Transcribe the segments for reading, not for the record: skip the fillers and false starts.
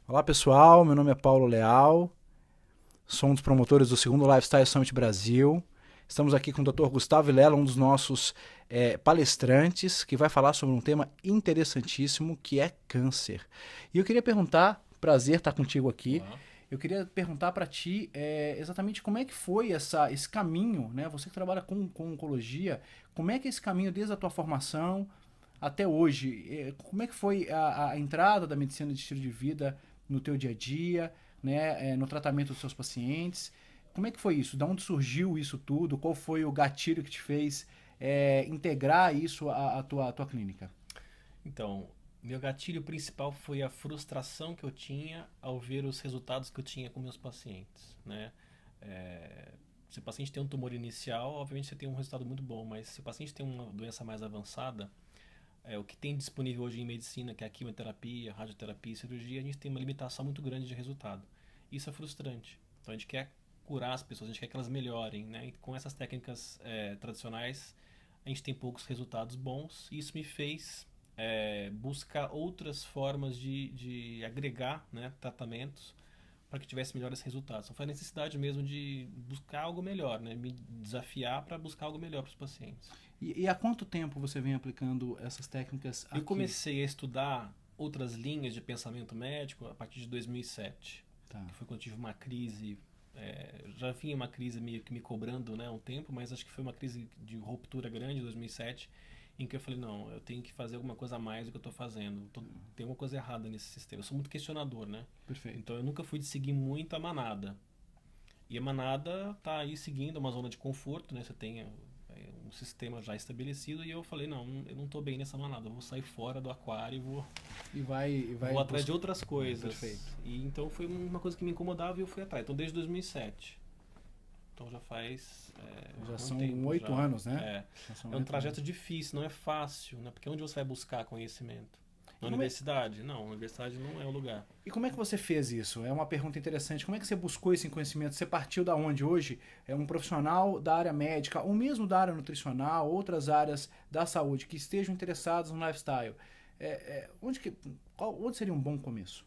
Olá pessoal, meu nome é Paulo Leal, sou um dos promotores do segundo Lifestyle Summit Brasil. Estamos aqui com o Dr. Gustavo Vilela, um dos nossos palestrantes, que vai falar sobre um tema interessantíssimo que é câncer. E eu queria perguntar, prazer estar contigo aqui. Olá. Eu queria perguntar para ti exatamente como é que foi esse caminho, né? Você que trabalha com oncologia, como é que é esse caminho desde a tua formação até hoje? Como é que foi a entrada da medicina de estilo de vida no teu dia a dia, né, no tratamento dos seus pacientes? Como é que foi isso? Da onde surgiu isso tudo? Qual foi o gatilho que te fez integrar isso à tua clínica? Então, meu gatilho principal foi a frustração que eu tinha ao ver os resultados que eu tinha com meus pacientes, né? Se o paciente tem um tumor inicial, obviamente você tem um resultado muito bom, mas se o paciente tem uma doença mais avançada, o que tem disponível hoje em medicina, que é a quimioterapia, radioterapia e cirurgia, a gente tem uma limitação muito grande de resultado. Isso é frustrante. Então a gente quer curar as pessoas, a gente quer que elas melhorem, né? E com essas técnicas tradicionais, a gente tem poucos resultados bons. E isso me fez buscar outras formas de agregar, né, tratamentos para que tivesse melhores resultados. Então foi a necessidade mesmo de buscar algo melhor, né? Me desafiar para buscar algo melhor para os pacientes. E há quanto tempo você vem aplicando essas técnicas Eu aqui? comecei a estudar outras linhas de pensamento médico a partir de 2007, Tá. que foi quando eu tive uma crise. Já vinha uma crise meio que me cobrando, né, um tempo, mas acho que foi uma crise de ruptura grande em 2007, em que eu falei, não, eu tenho que fazer alguma coisa a mais do que eu estou fazendo. Tem alguma coisa errada nesse sistema. Eu sou muito questionador, né? Perfeito. Então eu nunca fui de seguir muito a manada. E a manada tá aí seguindo uma zona de conforto, né? Você tem um sistema já estabelecido e eu falei, não, eu não tô bem nessa manada, eu vou sair fora do aquário e E vai vou atrás de buscar. outras Perfeito. coisas. E então foi uma coisa que me incomodava e eu fui atrás. Então desde 2007. Então já faz Já um são tempo oito já. anos, né? É, Já são é um 8 anos. trajeto difícil, não é fácil, né? Porque onde você vai buscar conhecimento? E Na como é, universidade? Não, a universidade não é o lugar. E como é que você fez isso? É uma pergunta interessante. Como é que você buscou esse conhecimento? Você partiu da onde hoje? É um profissional da área médica, ou mesmo da área nutricional, outras áreas da saúde que estejam interessados no lifestyle. Onde seria um bom começo?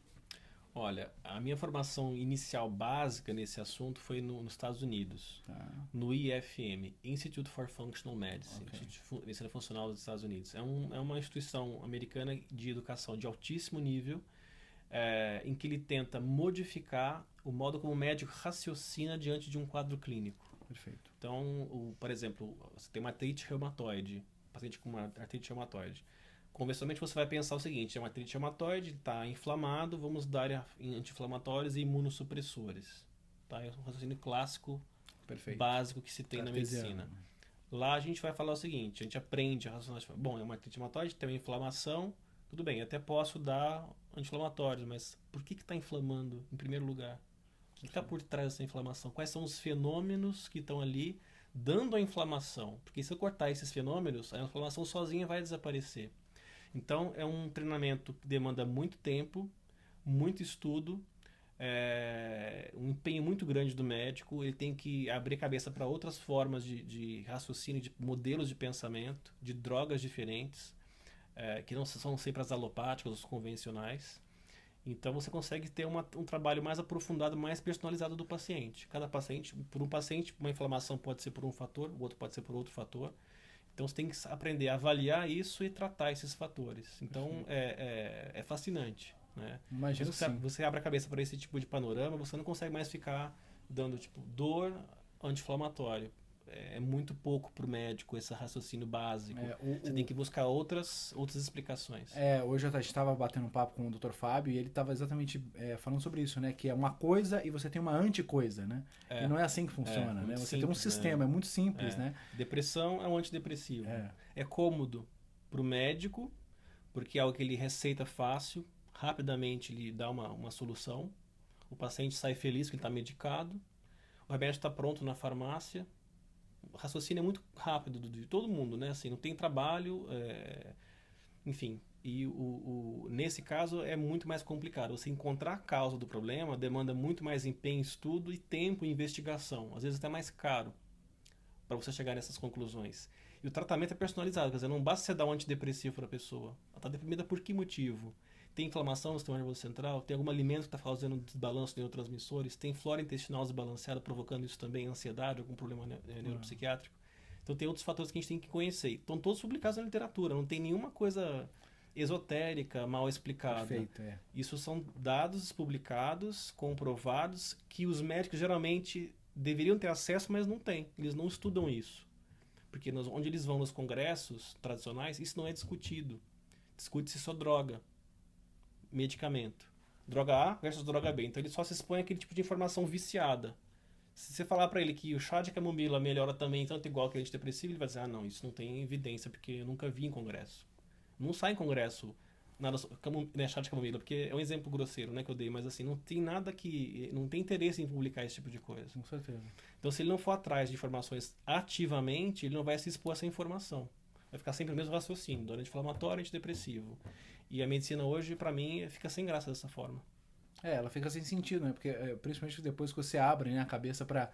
Olha, a minha formação inicial básica nesse assunto foi nos Estados Unidos, Tá, no IFM, Institute for Functional Medicine, ok. Instituto de Medicina Funcional dos Estados Unidos. É uma instituição americana de educação de altíssimo nível, em que ele tenta modificar o modo como o médico raciocina diante de um quadro clínico. Perfeito. Então, por exemplo, você tem uma artrite reumatoide, paciente com uma artrite reumatoide. Convencionalmente você vai pensar o seguinte: é uma artrite reumatoide, está inflamado, vamos dar anti-inflamatórios e imunossupressores. Tá? É um raciocínio clássico, Perfeito. básico que se tem na Cartesiano. medicina. Lá a gente vai falar o seguinte: a gente aprende a raciocinar. Bom, é uma artrite reumatoide, tem uma inflamação, tudo bem, até posso dar anti-inflamatórios, mas por que está inflamando em primeiro lugar? O que está por trás dessa inflamação? Quais são os fenômenos que estão ali dando a inflamação? Porque se eu cortar esses fenômenos, a inflamação sozinha vai desaparecer. Então, é um treinamento que demanda muito tempo, muito estudo, um empenho muito grande do médico. Ele tem que abrir a cabeça para outras formas de raciocínio, de modelos de pensamento, de drogas diferentes, que não são sempre as alopáticas, os convencionais. Então você consegue ter um trabalho mais aprofundado, mais personalizado do paciente. Cada paciente, por um paciente, uma inflamação pode ser por um fator, o outro pode ser por outro fator. Então você tem que aprender a avaliar isso e tratar esses fatores. Então Perfeito. é fascinante. Né? Mas Imagino que sim. você abre a cabeça para esse tipo de panorama, você não consegue mais ficar dando tipo dor anti-inflamatório. É muito pouco para o médico esse raciocínio básico. É, Você tem que buscar outras explicações. hoje a gente estava batendo um papo com o Dr. Fábio e ele estava exatamente falando sobre isso, né? Que é uma coisa e você tem uma anticoisa, né? E É, não é assim que funciona, né? muito Você tem um simples, né? sistema, é muito simples, É. né? Depressão é um antidepressivo. É, É cômodo para o médico, porque é algo que ele receita fácil, rapidamente ele dá uma solução. O paciente sai feliz que ele está medicado. O remédio está pronto na farmácia. O raciocínio é muito rápido de todo mundo, né? Assim, não tem trabalho, enfim. E nesse caso é muito mais complicado. Você encontrar a causa do problema demanda muito mais empenho, estudo e tempo em investigação. Às vezes até mais caro para você chegar nessas conclusões. E o tratamento é personalizado, quer dizer, não basta você dar um antidepressivo para a pessoa. Ela está deprimida por que motivo? tem inflamação no sistema nervoso central, tem algum alimento que está causando desbalanço de neurotransmissores, tem flora intestinal desbalanceada provocando isso também, ansiedade, algum problema neuropsiquiátrico. Então tem outros fatores que a gente tem que conhecer. Estão todos publicados na literatura, não tem nenhuma coisa esotérica, mal explicada. Perfeito, é. Isso são dados publicados, comprovados, que os médicos geralmente deveriam ter acesso, mas não têm. Eles não estudam isso. Porque onde eles vão nos congressos tradicionais, isso não é discutido. Discute-se só droga, medicamento. Droga A versus droga B. Então ele só se expõe àquele tipo de informação viciada. Se você falar para ele que o chá de camomila melhora também tanto igual que antidepressivo, ele vai dizer, ah não, isso não tem evidência, porque eu nunca vi em congresso. Não sai em congresso nada, né, chá de camomila, porque é um exemplo grosseiro, né, que eu dei, mas assim, não tem nada que... não tem interesse em publicar esse tipo de coisa. Com certeza. Então se ele não for atrás de informações ativamente, ele não vai se expor a essa informação. Vai ficar sempre o mesmo raciocínio, dor anti-inflamatório, antidepressivo. E a medicina hoje, para mim, fica sem graça dessa forma. Ela fica sem sentido, né? Porque principalmente depois que você abre, né, a cabeça para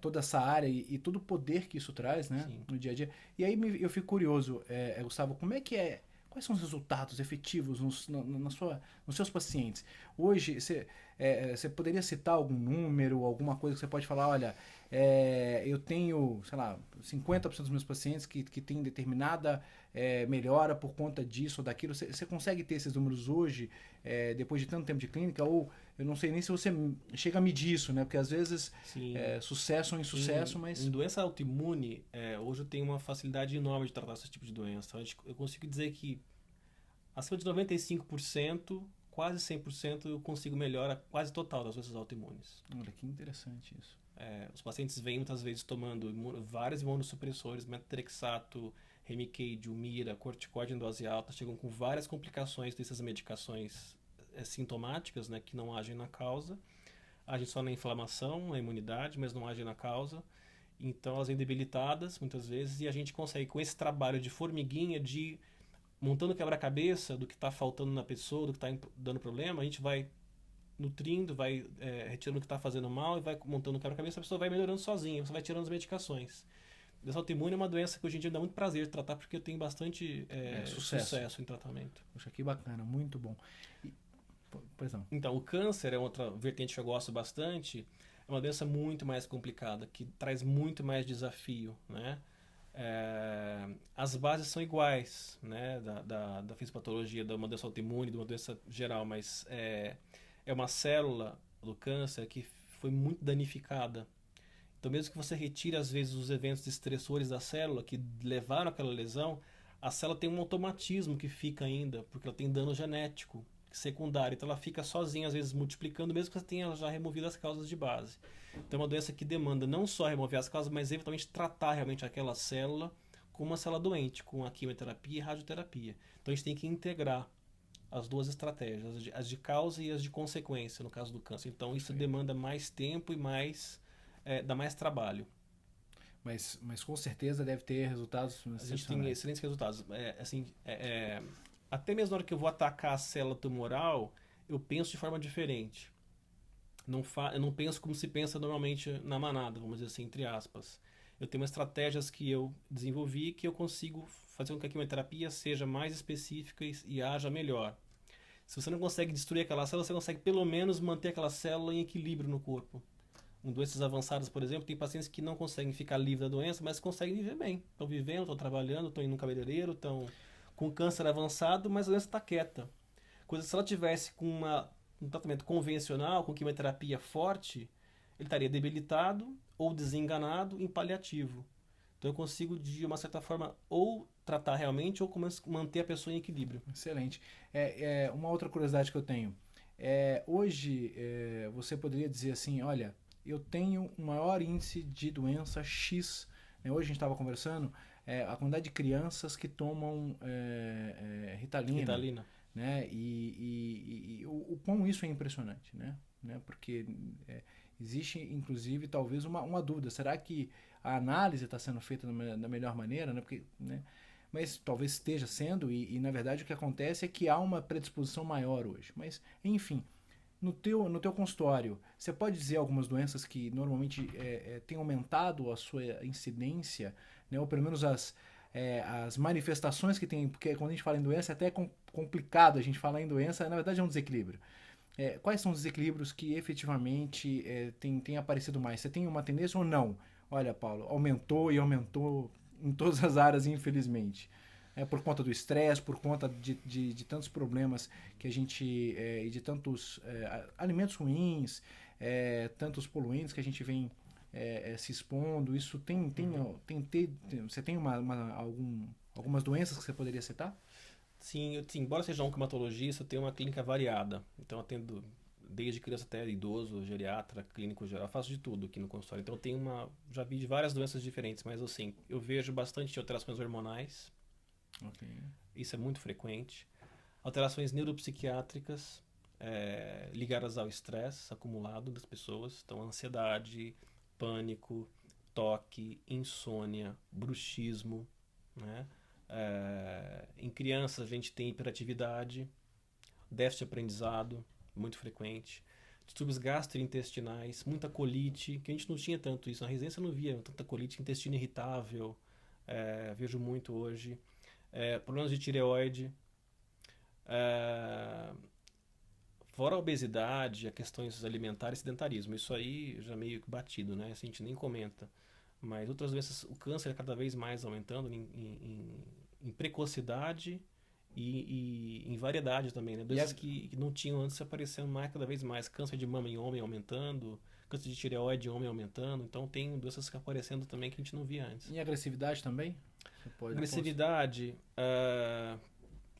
toda essa área e todo o poder que isso traz, né, Sim. no dia a dia. E aí eu fico curioso, Gustavo, como é que é? Quais são os resultados efetivos nos seus pacientes? Hoje, você poderia citar algum número, alguma coisa que você pode falar, olha, eu tenho, sei lá, 50% dos meus pacientes que têm determinada melhora por conta disso ou daquilo. Você consegue ter esses números hoje, depois de tanto tempo de clínica? Ou eu não sei nem se você chega a medir isso, né? Porque às vezes sucesso ou insucesso, mas... Em doença autoimune, hoje eu tenho uma facilidade enorme de tratar esse tipo de doença. Eu consigo dizer que acima de 95%, quase 100%, eu consigo melhora quase total das doenças autoimunes. Olha, que interessante isso. Os pacientes vêm muitas vezes tomando vários imunossupressores, metotrexato, Remicade, Humira, corticóide em dose alta, chegam com várias complicações dessas medicações sintomáticas, né, que não agem na causa, agem só na inflamação, na imunidade, mas não agem na causa. Então elas vêm debilitadas muitas vezes e a gente consegue, com esse trabalho de formiguinha, de montando quebra-cabeça do que está faltando na pessoa, do que está dando problema, a gente vai nutrindo, vai retirando o que está fazendo mal e vai montando o quebra-cabeça, a pessoa vai melhorando sozinha, você vai tirando as medicações. Doença autoimune é uma doença que hoje em dia dá muito prazer de tratar, porque eu tenho bastante sucesso em tratamento. Poxa, que bacana, muito bom. Pois não. Então, o câncer é outra vertente que eu gosto bastante, é uma doença muito mais complicada, que traz muito mais desafio, né? As bases são iguais, né, da fisiopatologia, de uma doença autoimune, de uma doença geral, mas é uma célula do câncer que foi muito danificada. Então, mesmo que você retire, às vezes, os eventos estressores da célula que levaram àquela lesão, a célula tem um automatismo que fica ainda, porque ela tem dano genético secundário. Então, ela fica sozinha, às vezes, multiplicando, mesmo que você tenha já removido as causas de base. Então, é uma doença que demanda não só remover as causas, mas, eventualmente, tratar realmente aquela célula como uma célula doente, com a quimioterapia e radioterapia. Então, a gente tem que integrar as duas estratégias, as de causa e as de consequência, no caso do câncer. Então, isso demanda mais tempo e dá mais trabalho. Mas com certeza deve ter resultados. A gente tem excelentes resultados. Até mesmo na hora que eu vou atacar a célula tumoral, eu penso de forma diferente. Eu não penso como se pensa normalmente na manada, vamos dizer assim, entre aspas. Eu tenho estratégias que eu desenvolvi que eu consigo fazer com que a quimioterapia seja mais específica e haja melhor. Se você não consegue destruir aquela célula, você consegue pelo menos manter aquela célula em equilíbrio no corpo. Em doenças avançadas, por exemplo, tem pacientes que não conseguem ficar livres da doença, mas conseguem viver bem. Estão vivendo, estão trabalhando, estão indo no cabeleireiro, estão com câncer avançado, mas a doença está quieta. Coisa que se ela tivesse com um tratamento convencional, com quimioterapia forte, ele estaria debilitado ou desenganado em paliativo. Então eu consigo, de uma certa forma, ou tratar realmente ou manter a pessoa em equilíbrio. Excelente. Uma outra curiosidade que eu tenho. Hoje, você poderia dizer assim, olha, eu tenho um maior índice de doença X. Hoje a gente estava conversando, a quantidade de crianças que tomam Ritalina. Né? E o quão isso é impressionante, né? Porque existe, inclusive, talvez uma dúvida. Será que a análise está sendo feita da melhor maneira? Né? Porque, né? Mas talvez esteja sendo, e na verdade o que acontece é que há uma predisposição maior hoje. Mas, enfim, no teu consultório, você pode dizer algumas doenças que normalmente têm aumentado a sua incidência, né? Ou pelo menos as manifestações que tem, porque quando a gente fala em doença é até complicado a gente falar em doença, na verdade é um desequilíbrio. Quais são os desequilíbrios que efetivamente tem aparecido mais? Você tem uma tendência ou não? Olha, Paulo, aumentou e aumentou em todas as áreas, infelizmente. Por conta do estresse, por conta de tantos problemas que a gente. E de tantos alimentos ruins, tantos poluentes que a gente vem se expondo. Isso você tem algumas doenças que você poderia citar? Sim, embora seja um oncomatologista, eu tenho uma clínica variada. Então, eu atendo desde criança até idoso, geriatra, clínico geral, eu faço de tudo aqui no consultório. Então, já vi de várias doenças diferentes, mas assim, eu vejo bastante alterações hormonais. Okay. Isso é muito frequente. Alterações neuropsiquiátricas ligadas ao estresse acumulado das pessoas. Então, ansiedade, pânico, toque, insônia, bruxismo, né? Em crianças a gente tem hiperatividade, déficit de aprendizado, muito frequente, distúrbios gastrointestinais, muita colite, que a gente não tinha tanto isso. Na residência eu não via tanta colite, intestino irritável, vejo muito hoje. Problemas de tireoide, fora a obesidade, a questões alimentares e sedentarismo. Isso aí já meio que batido, né? Assim, a gente nem comenta. Mas outras doenças, o câncer é cada vez mais aumentando em precocidade e em variedade também, né? Doenças que não tinham antes aparecendo cada vez mais. Câncer de mama em homem aumentando, câncer de tireoide em homem aumentando. Então tem doenças que aparecendo também que a gente não via antes. E agressividade também? Agressividade,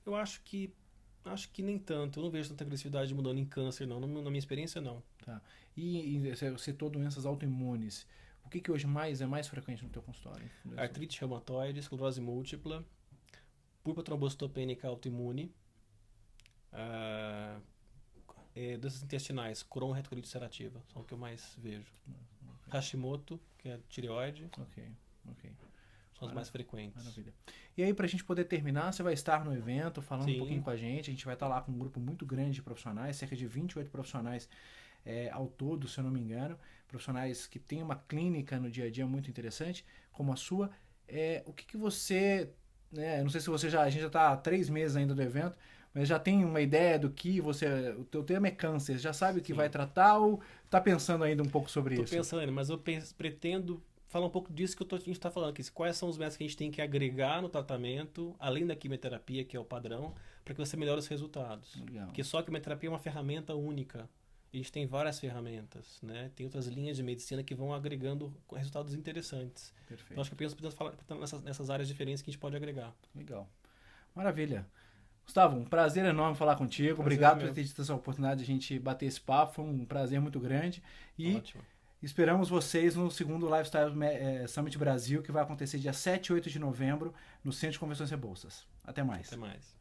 eu acho que nem tanto. Eu não vejo tanta agressividade mudando em câncer, não. Na minha experiência, não. Tá. E você citou doenças autoimunes. O que hoje é mais frequente no teu consultório? Artrite reumatoide, esclerose múltipla, pulpotrombocitopênica autoimune, doenças intestinais, Crohn, retocolite ulcerativa, são o que eu mais vejo. Okay. Hashimoto, que é tireoide. Ok. São as mais frequentes. Maravilha. E aí, pra gente poder terminar, você vai estar no evento falando um pouquinho com a gente. A gente vai estar lá com um grupo muito grande de profissionais, cerca de 28 profissionais ao todo, se eu não me engano. Profissionais que têm uma clínica no dia a dia muito interessante, como a sua. O que você... não sei se a gente já está há 3 meses ainda do evento, mas já tem uma ideia do que o teu tema é câncer, já sabe o que vai tratar ou está pensando ainda um pouco sobre isso? Estou pensando, mas eu pretendo falar um pouco disso que a gente está falando aqui. Quais são os métodos que a gente tem que agregar no tratamento, além da quimioterapia, que é o padrão, para que você melhore os resultados. Legal. Porque só a quimioterapia é uma ferramenta única. A gente tem várias ferramentas, né? Tem outras linhas de medicina que vão agregando resultados interessantes. Perfeito. Então, acho que eu penso falar nessas áreas diferentes que a gente pode agregar. Legal. Maravilha. Gustavo, um prazer enorme falar contigo. Obrigado por ter tido essa oportunidade de a gente bater esse papo. Foi um prazer muito grande. E ótimo. Esperamos vocês no segundo Lifestyle Summit Brasil, que vai acontecer dia 7 e 8 de novembro, no Centro de Convenções Rebouças. Até mais. Até mais.